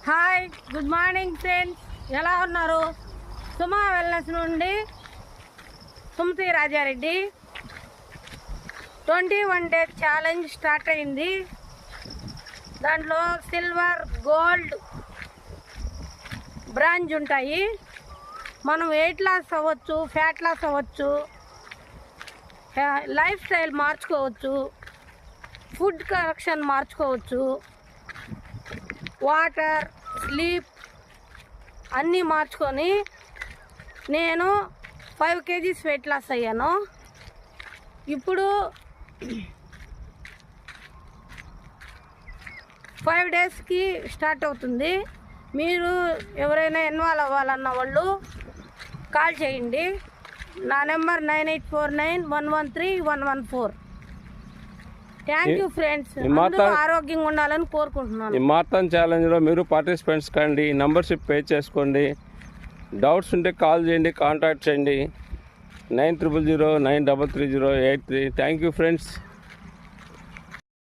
Hi, good morning friends. ఎలా ఉన్నారు? Suma wellness నుండి Sumathi Rajareddy. 21 days challenge start అయింది. దాంట్లో సిల్వర్, గోల్డ్, బ్రాంజ్ ఉంటాయి. మనం వెయిట్ లాస్ అవ్వచ్చు, ఫ్యాట్ లాస్ అవ్వచ్చు, లైఫ్ స్టైల్ మార్చుకోవచ్చు, ఫుడ్ కరెక్షన్ మార్చుకోవచ్చు, వాటర్, స్లీప్ అన్నీ మార్చుకొని నేను 5 kgs వెయిట్ లాస్ అయ్యాను. ఇప్పుడు 5 daysకి స్టార్ట్ అవుతుంది. మీరు ఎవరైనా ఇన్వాల్వ్ అవ్వాలన్న వాళ్ళు కాల్ చేయండి. నా నెంబర్ 9849113114. Thank you friends. అందరూ ఆరోగ్యంగా ఉండాలని కోరుకుంటున్నాను. ఈ మారథాన్ ఛాలెంజ్లో మీరు పార్టిసిపెంట్స్ కండి, మెంబర్షిప్ పే చేసుకోండి. డౌట్స్ ఉంటే కాల్ చేయండి, కాంటాక్ట్ చేయండి. 9000933083. Thank you friends.